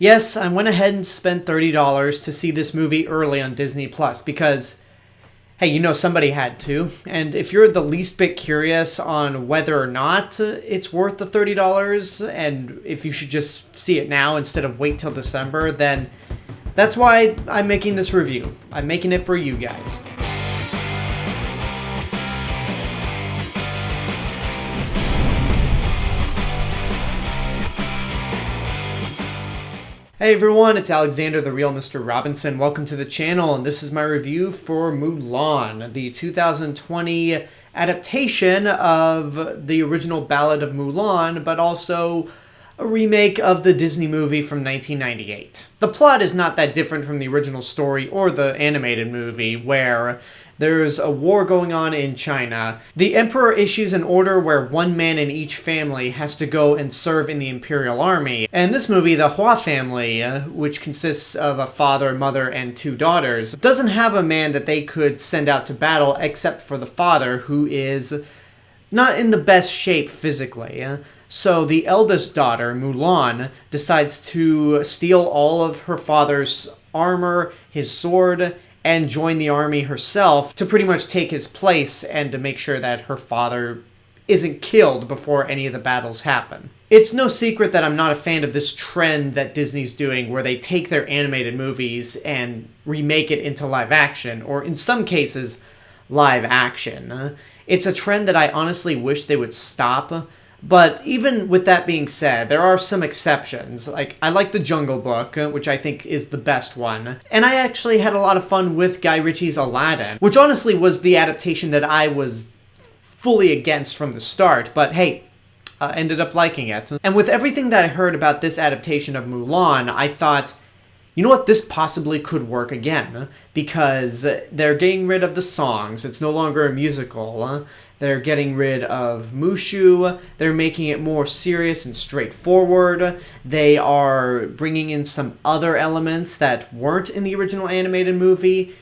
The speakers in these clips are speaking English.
Yes, I went ahead and spent $30 to see this movie early on Disney Plus because, hey, somebody had to. And if you're the least bit curious on whether or not it's worth the $30 and if you should just see it now instead of wait till December, then that's why I'm making this review. I'm making it for you guys. Hey everyone, it's Alexander, the real Mr. Robinson. Welcome to the channel, and this is my review for Mulan, the 2020 adaptation of the original Ballad of Mulan, but also a remake of the Disney movie from 1998. The plot is not that different from the original story or the animated movie, where there's a war going on in China. The emperor issues an order where one man in each family has to go and serve in the imperial army. And this movie, the Hua family, which consists of a father, mother, and two daughters, doesn't have a man that they could send out to battle except for the father, who is not in the best shape physically. So the eldest daughter, Mulan, decides to steal all of her father's armor, his sword, and join the army herself to pretty much take his place and to make sure that her father isn't killed before any of the battles happen. It's no secret that I'm not a fan of this trend that Disney's doing where they take their animated movies and remake it into live action, or in some cases, live action. It's a trend that I honestly wish they would stop. But even with that being said, there are some exceptions. Like, I like The Jungle Book, which I think is the best one. And I actually had a lot of fun with Guy Ritchie's Aladdin, which honestly was the adaptation that I was fully against from the start. But hey, ended up liking it. And with everything that I heard about this adaptation of Mulan, I thought, you know what, this possibly could work again. Because they're getting rid of the songs. It's no longer a musical. They're getting rid of Mushu. They're making it more serious and straightforward. They are bringing in some other elements that weren't in the original animated movie.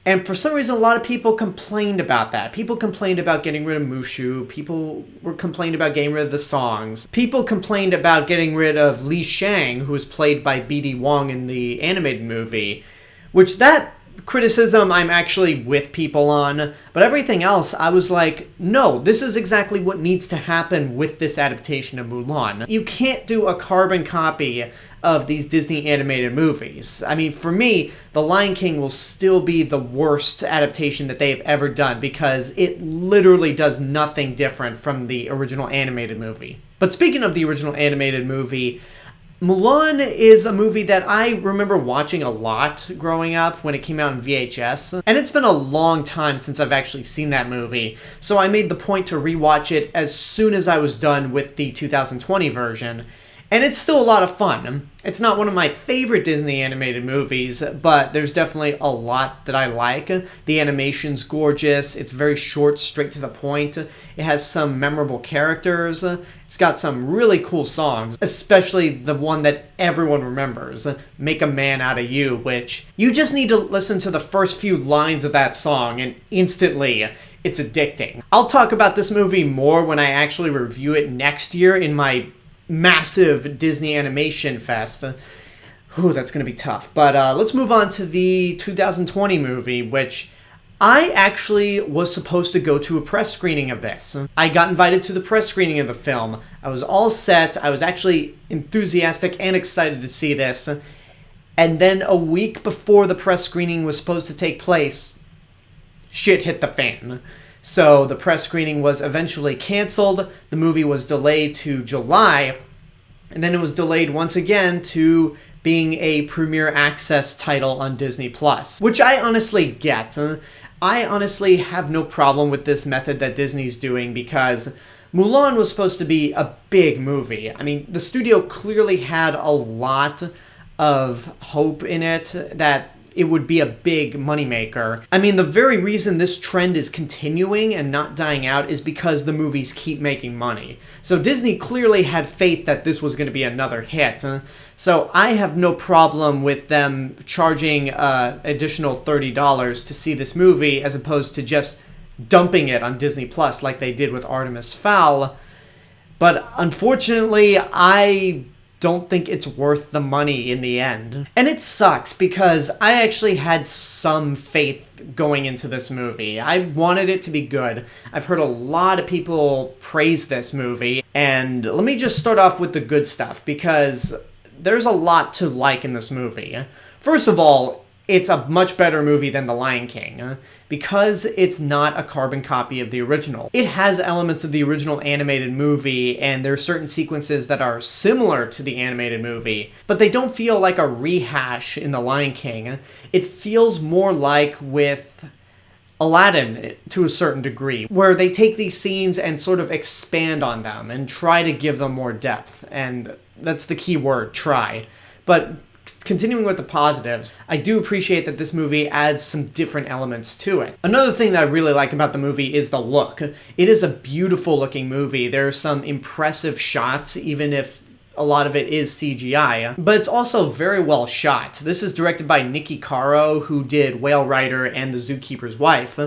And for some reason, a lot of people complained about that. People complained about getting rid of Mushu. People complained about getting rid of the songs. People complained about getting rid of Li Shang, who was played by B.D. Wong in the animated movie. Which that criticism I'm actually with people on, but everything else I was like, no, this is exactly what needs to happen with this adaptation of Mulan. You can't do a carbon copy of these Disney animated movies. I mean, for me, The Lion King will still be the worst adaptation that they've ever done because it literally does nothing different from the original animated movie. But speaking of the original animated movie, Mulan is a movie that I remember watching a lot growing up when it came out in VHS, and it's been a long time since I've actually seen that movie, so I made the point to rewatch it as soon as I was done with the 2020 version, and it's still a lot of fun. It's not one of my favorite Disney animated movies, but there's definitely a lot that I like. The animation's gorgeous, it's very short, straight to the point, it has some memorable characters, it's got some really cool songs, especially the one that everyone remembers, Make a Man Out of You, which you just need to listen to the first few lines of that song and instantly it's addicting. I'll talk about this movie more when I actually review it next year in my massive Disney Animation Fest. Ooh, that's gonna be tough. But let's move on to the 2020 movie, which I actually was supposed to go to a press screening of this. I got invited to the press screening of the film. I was all set. I was actually enthusiastic and excited to see this. And then a week before the press screening was supposed to take place, shit hit the fan. So the press screening was eventually canceled, the movie was delayed to July, and then it was delayed once again to being a Premier Access title on Disney+, which I honestly get. I honestly have no problem with this method that Disney's doing because Mulan was supposed to be a big movie. I mean, the studio clearly had a lot of hope in it that it would be a big moneymaker. I mean, the very reason this trend is continuing and not dying out is because the movies keep making money. So Disney clearly had faith that this was going to be another hit. So I have no problem with them charging additional $30 to see this movie as opposed to just dumping it on Disney Plus like they did with Artemis Fowl. But unfortunately, I don't think it's worth the money in the end. And it sucks because I actually had some faith going into this movie. I wanted it to be good. I've heard a lot of people praise this movie, and let me just start off with the good stuff because there's a lot to like in this movie. First of all, it's a much better movie than The Lion King because it's not a carbon copy of the original. It has elements of the original animated movie, and there are certain sequences that are similar to the animated movie, but they don't feel like a rehash in The Lion King. It feels more like with Aladdin to a certain degree, where they take these scenes and sort of expand on them and try to give them more depth, and that's the key word, try. But continuing with the positives, I do appreciate that this movie adds some different elements to it. Another thing that I really like about the movie is the look. It is a beautiful looking movie. There are some impressive shots, even if a lot of it is CGI, but it's also very well shot. This is directed by Niki Caro, who did Whale Rider and The Zookeeper's Wife,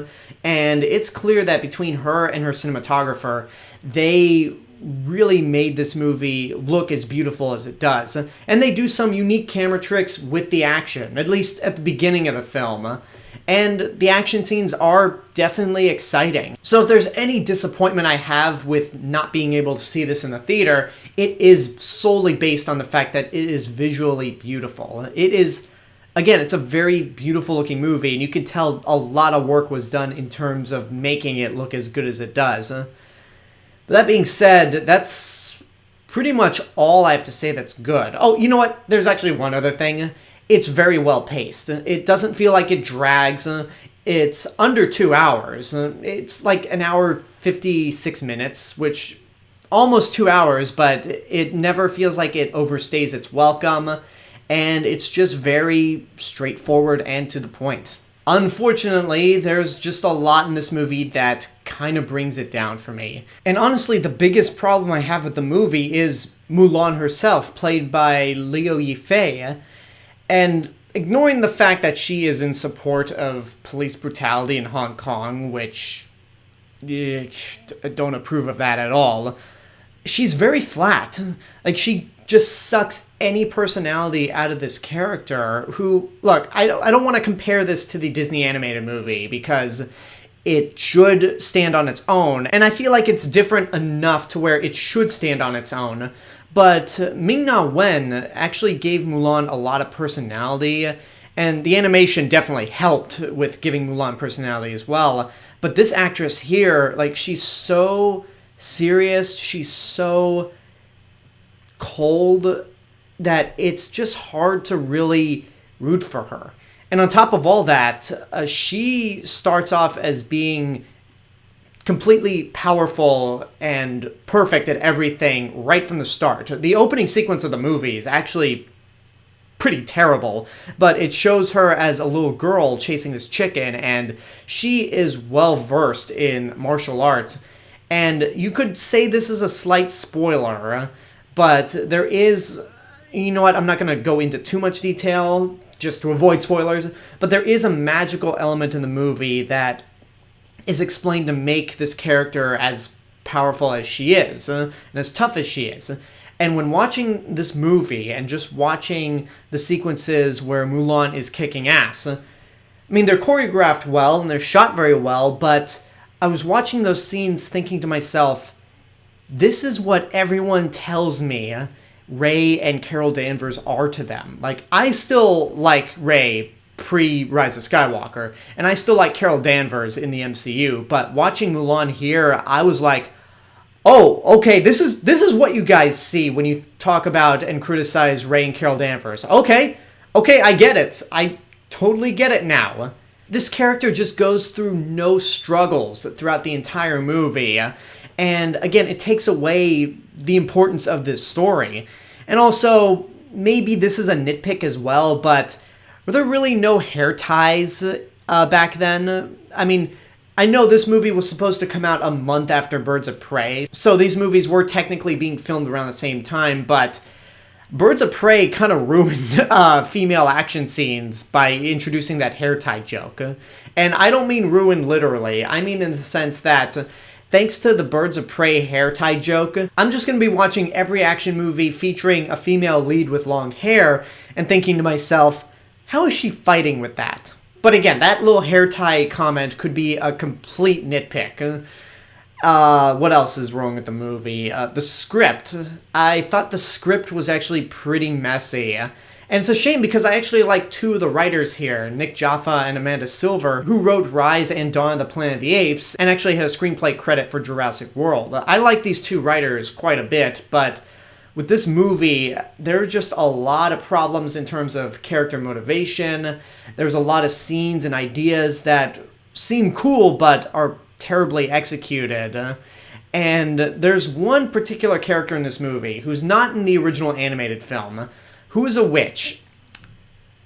and it's clear that between her and her cinematographer, they really made this movie look as beautiful as it does. And they do some unique camera tricks with the action, at least at the beginning of the film. And the action scenes are definitely exciting. So if there's any disappointment I have with not being able to see this in the theater, it is solely based on the fact that it is visually beautiful. It is, again, it's a very beautiful looking movie, and you can tell a lot of work was done in terms of making it look as good as it does. That being said, that's pretty much all I have to say that's good. Oh, you know what? There's actually one other thing. It's very well paced. It doesn't feel like it drags. It's under 2 hours. It's like an hour 56 minutes, which almost 2 hours, but it never feels like it overstays its welcome. And it's just very straightforward and to the point. Unfortunately, there's just a lot in this movie that kind of brings it down for me. And honestly, the biggest problem I have with the movie is Mulan herself, played by Liu Yifei. And ignoring the fact that she is in support of police brutality in Hong Kong, which I don't approve of that at all, she's very flat. Like, she just sucks any personality out of this character who, look, I don't want to compare this to the Disney animated movie because it should stand on its own, and I feel like it's different enough to where it should stand on its own. But Ming-Na Wen actually gave Mulan a lot of personality, and the animation definitely helped with giving Mulan personality as well. But this actress here, like, she's so serious, she's so cold that it's just hard to really root for her. And on top of all that, she starts off as being completely powerful and perfect at everything right from the start. The opening sequence of the movie is actually pretty terrible, but it shows her as a little girl chasing this chicken, and she is well versed in martial arts. And you could say this is a slight spoiler, but there is, you know what, I'm not going to go into too much detail just to avoid spoilers, but there is a magical element in the movie that is explained to make this character as powerful as she is, and as tough as she is. And when watching this movie and just watching the sequences where Mulan is kicking ass, I mean, they're choreographed well and they're shot very well, but I was watching those scenes thinking to myself, this is what everyone tells me Rey and Carol Danvers are to them. Like, I still like Rey pre-Rise of Skywalker, and I still like Carol Danvers in the MCU, but watching Mulan here, I was like, oh, okay, this is what you guys see when you talk about and criticize Rey and Carol Danvers. Okay, I get it. I totally get it now. This character just goes through no struggles throughout the entire movie, and again, it takes away the importance of this story. And also, maybe this is a nitpick as well, but were there really no hair ties back then? I mean, I know this movie was supposed to come out a month after Birds of Prey, so these movies were technically being filmed around the same time, but Birds of Prey kind of ruined female action scenes by introducing that hair tie joke. And I don't mean ruin literally, I mean in the sense that Thanks to the Birds of Prey hair tie joke, I'm just going to be watching every action movie featuring a female lead with long hair and thinking to myself, how is she fighting with that? But again, that little hair tie comment could be a complete nitpick. What else is wrong with the movie? The script. I thought the script was actually pretty messy. And it's a shame because I actually like two of the writers here, Nick Jaffa and Amanda Silver, who wrote Rise and Dawn of the Planet of the Apes, and actually had a screenplay credit for Jurassic World. I like these two writers quite a bit, but with this movie, there are just a lot of problems in terms of character motivation. There's a lot of scenes and ideas that seem cool, but are terribly executed. And there's one particular character in this movie who's not in the original animated film, who is a witch.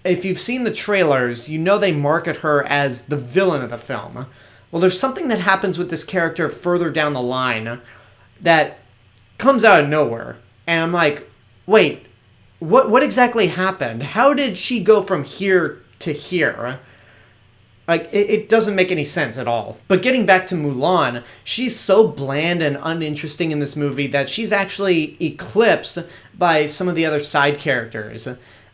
If you've seen the trailers, you know they market her as the villain of the film. Well, there's something that happens with this character further down the line that comes out of nowhere. And I'm like, wait, what exactly happened? How did she go from here to here? Like, it doesn't make any sense at all. But getting back to Mulan, she's so bland and uninteresting in this movie that she's actually eclipsed by some of the other side characters.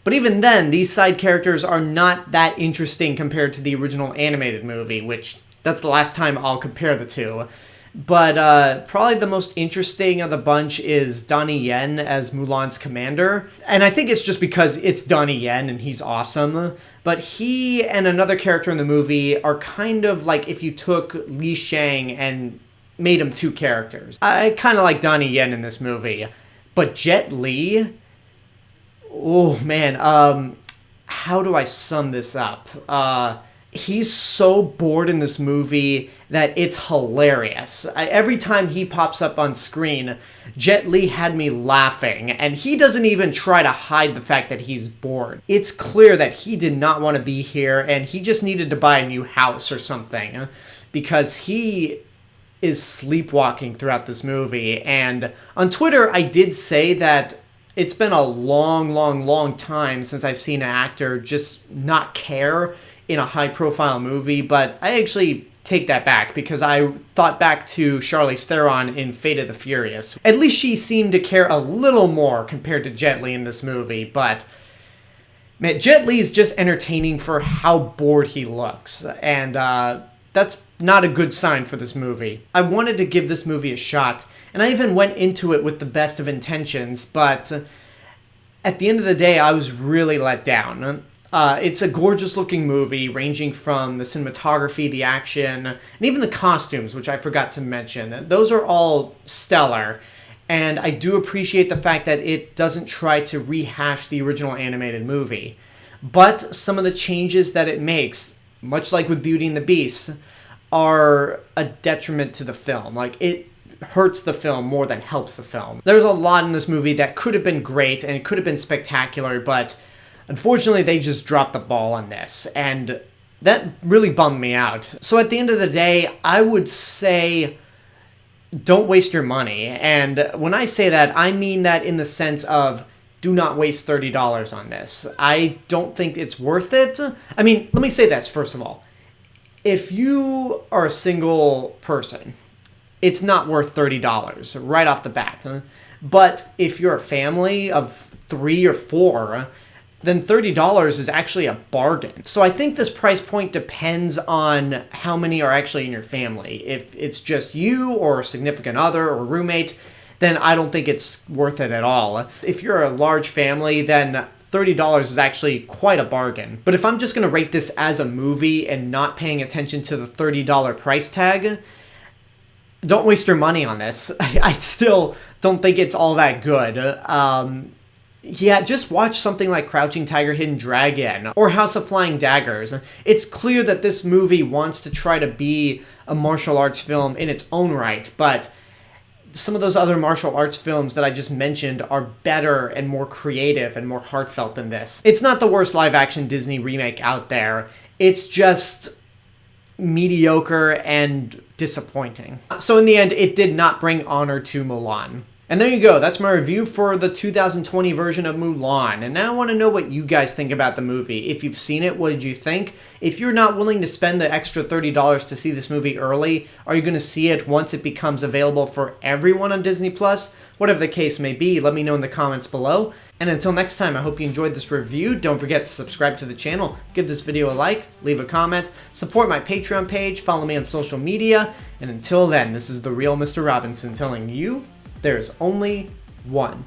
But even then, these side characters are not that interesting compared to the original animated movie, which that's the last time I'll compare the two. But probably the most interesting of the bunch is Donnie Yen as Mulan's commander. And I think it's just because it's Donnie Yen and he's awesome. But he and another character in the movie are kind of like if you took Li Shang and made him two characters. I kind of like Donnie Yen in this movie. But Jet Li? Oh, man. How do I sum this up? He's so bored in this movie that it's hilarious. Every time he pops up on screen, Jet Li had me laughing, and he doesn't even try to hide the fact that he's bored. It's clear that he did not want to be here, and he just needed to buy a new house or something, because he is sleepwalking throughout this movie. And on Twitter, I did say that it's been a long time since I've seen an actor just not care in a high-profile movie, but I actually take that back because I thought back to Charlize Theron in Fate of the Furious. At least she seemed to care a little more compared to Jet Li in this movie, but man, Jet Li is just entertaining for how bored he looks, and that's not a good sign for this movie. I wanted to give this movie a shot, and I even went into it with the best of intentions, but at the end of the day, I was really let down. It's a gorgeous-looking movie, ranging from the cinematography, the action, and even the costumes, which I forgot to mention. Those are all stellar, and I do appreciate the fact that it doesn't try to rehash the original animated movie. But some of the changes that it makes, much like with Beauty and the Beast, are a detriment to the film. Like, it hurts the film more than helps the film. There's a lot in this movie that could have been great, and it could have been spectacular, but unfortunately, they just dropped the ball on this, and that really bummed me out. So at the end of the day, I would say don't waste your money. And when I say that, I mean that in the sense of do not waste $30 on this. I don't think it's worth it. I mean, let me say this, first of all. If you are a single person, it's not worth $30 right off the bat. But if you're a family of 3 or 4, then $30 is actually a bargain. So I think this price point depends on how many are actually in your family. If it's just you or a significant other or roommate, then I don't think it's worth it at all. If you're a large family, then $30 is actually quite a bargain. But if I'm just gonna rate this as a movie and not paying attention to the $30 price tag, don't waste your money on this. I still don't think it's all that good. Yeah, just watch something like Crouching Tiger, Hidden Dragon or House of Flying Daggers. It's clear that this movie wants to try to be a martial arts film in its own right, but some of those other martial arts films that I just mentioned are better and more creative and more heartfelt than this. It's not the worst live-action Disney remake out there. It's just mediocre and disappointing. So in the end, it did not bring honor to Mulan. And there you go, that's my review for the 2020 version of Mulan. And now I want to know what you guys think about the movie. If you've seen it, what did you think? If you're not willing to spend the extra $30 to see this movie early, are you going to see it once it becomes available for everyone on Disney+? Whatever the case may be, let me know in the comments below. And until next time, I hope you enjoyed this review. Don't forget to subscribe to the channel, give this video a like, leave a comment, support my Patreon page, follow me on social media. And until then, this is the real Mr. Robinson telling you, there is only one.